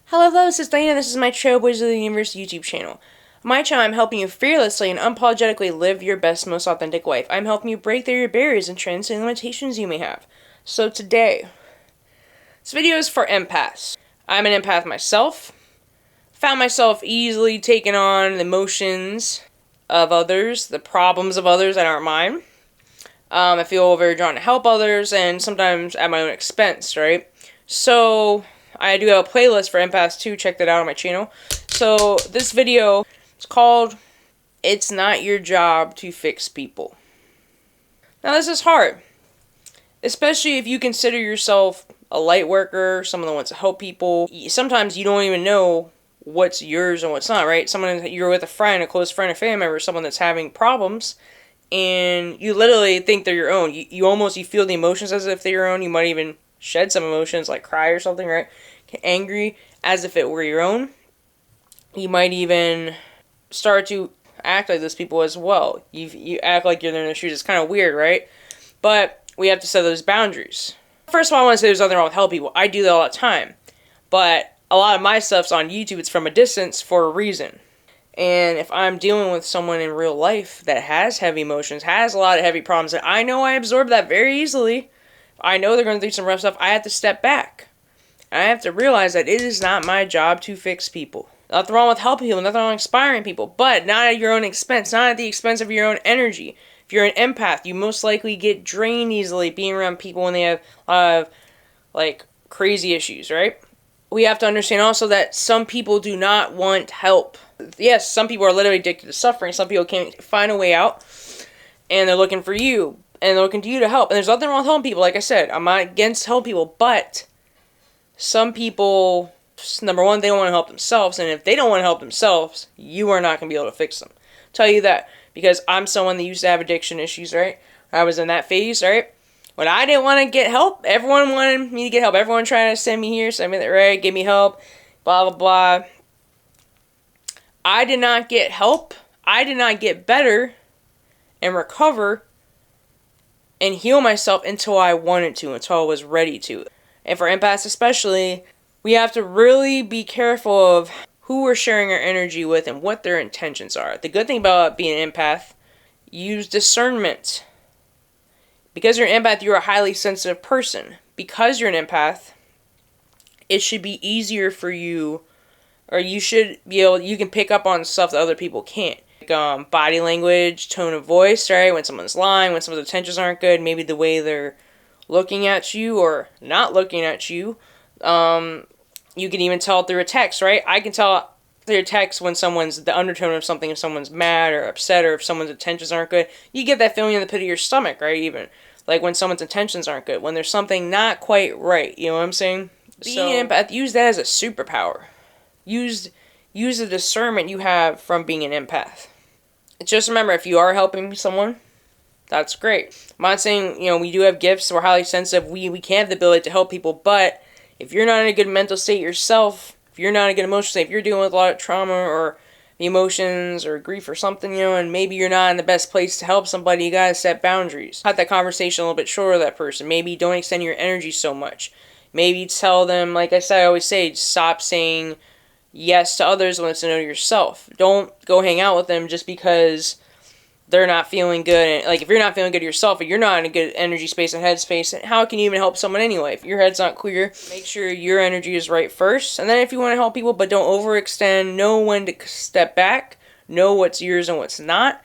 Hello, this is Diana. This is my Trailblazers of the Universe YouTube channel. On my channel, I'm helping you fearlessly and unapologetically live your best, most authentic life. I'm helping you break through your barriers and transcend limitations you may have. So today, this video is for empaths. I'm an empath myself. Found myself easily taking on the emotions of others, the problems of others that aren't mine. I feel very drawn to help others, and sometimes at my own expense, right? So I do have a playlist for empaths too. Check that out on my channel. So this video is called "It's Not Your Job to Fix People." Now this is hard, especially if you consider yourself a light worker, someone that wants to help people. Sometimes you don't even know what's yours and what's not, right? Someone you're with, a friend, a close friend, a family member, someone that's having problems, and you literally think they're your own. You feel the emotions as if they're your own. You might even shed some emotions like cry or something, right? Get angry as if it were your own. You might even start to act like those people as well. You act like you're in their shoes. It's kind of weird, right? But we have to set those boundaries. First of all, I want to say there's nothing wrong with helping people. I do that all the time. But a lot of my stuff's on YouTube. It's from a distance for a reason. And if I'm dealing with someone in real life that has heavy emotions, has a lot of heavy problems, and I know I absorb that very easily, I know they're going through some rough stuff, I have to step back. And I have to realize that it is not my job to fix people. Nothing wrong with helping people, nothing wrong with inspiring people, but not at your own expense, not at the expense of your own energy. If you're an empath, you most likely get drained easily being around people when they have a lot of, crazy issues, right? We have to understand also that some people do not want help. Yes, some people are literally addicted to suffering. Some people can't find a way out, and they're looking for you, and they're looking to you to help. And there's nothing wrong with helping people. Like I said, I'm not against helping people, but some people, number one, they don't want to help themselves, and if they don't want to help themselves, you are not going to be able to fix them. I'll tell you that, because I'm someone that used to have addiction issues, right? I was in that phase, right? When I didn't want to get help, everyone wanted me to get help. Everyone trying to send me here, send me that, right? Give me help, blah, blah, blah. I did not get help. I did not get better and recover and heal myself until I wanted to, until I was ready to. And for empaths especially, we have to really be careful of who we're sharing our energy with and what their intentions are. The good thing about being an empath, use discernment. Because you're an empath, you're a highly sensitive person. Because you're an empath, it should be easier for you, or you should be able, you can pick up on stuff that other people can't. Like, body language, tone of voice, right? When someone's lying, when someone's intentions aren't good, maybe the way they're looking at you or not looking at you. You can even tell through a text, right? I can tell through a text when someone's, the undertone of something, if someone's mad or upset, or if someone's intentions aren't good. You get that feeling in the pit of your stomach, right? Even like when someone's intentions aren't good, when there's something not quite right, you know what I'm saying? Being an empath, use that as a superpower. Use the discernment you have from being an empath. Just remember, if you are helping someone, that's great. I'm not saying, we do have gifts, we're highly sensitive, we can have the ability to help people, but if you're not in a good mental state yourself, if you're not in a good emotional state, if you're dealing with a lot of trauma or emotions or grief or something, and maybe you're not in the best place to help somebody, you gotta set boundaries. Cut that conversation a little bit shorter with that person. Maybe don't extend your energy so much. Maybe tell them, like I always say, stop saying yes to others when it's a no to yourself. Don't go hang out with them just because they're not feeling good. And like, if you're not feeling good yourself, and you're not in a good energy space and headspace, how can you even help someone anyway? If your head's not clear, make sure your energy is right first. And then if you want to help people, but don't overextend, know when to step back, know what's yours and what's not.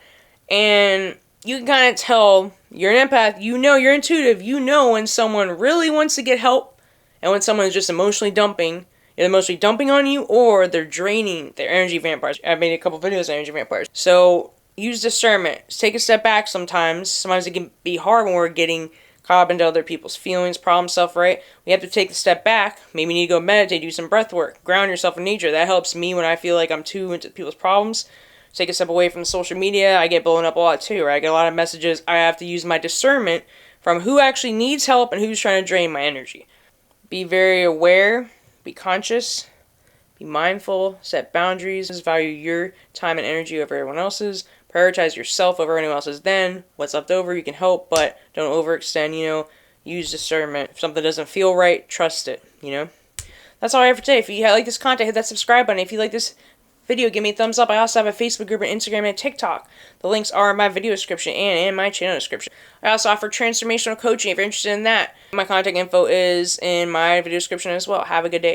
And you can kind of tell, you're an empath, you're intuitive, when someone really wants to get help and when someone is just emotionally dumping. They're emotionally dumping on you, or they're draining their energy vampires. I've made a couple videos on energy vampires. So use discernment. Just take a step back sometimes. Sometimes it can be hard when we're getting caught up into other people's feelings, problem stuff, right? We have to take the step back. Maybe you need to go meditate, do some breath work, ground yourself in nature. That helps me when I feel like I'm too into people's problems. Take a step away from social media. I get blown up a lot too, right? I get a lot of messages. I have to use my discernment from who actually needs help and who's trying to drain my energy. Be very aware. Be conscious. Be mindful. Set boundaries. Value your time and energy over everyone else's. Prioritize yourself over anyone else's. Then, what's left over, you can help, but don't overextend, Use discernment. If something doesn't feel right, trust it, That's all I have for today. If you like this content, hit that subscribe button. If you like this video, give me a thumbs up. I also have a Facebook group, and Instagram, and TikTok. The links are in my video description and in my channel description. I also offer transformational coaching if you're interested in that. My contact info is in my video description as well. Have a good day.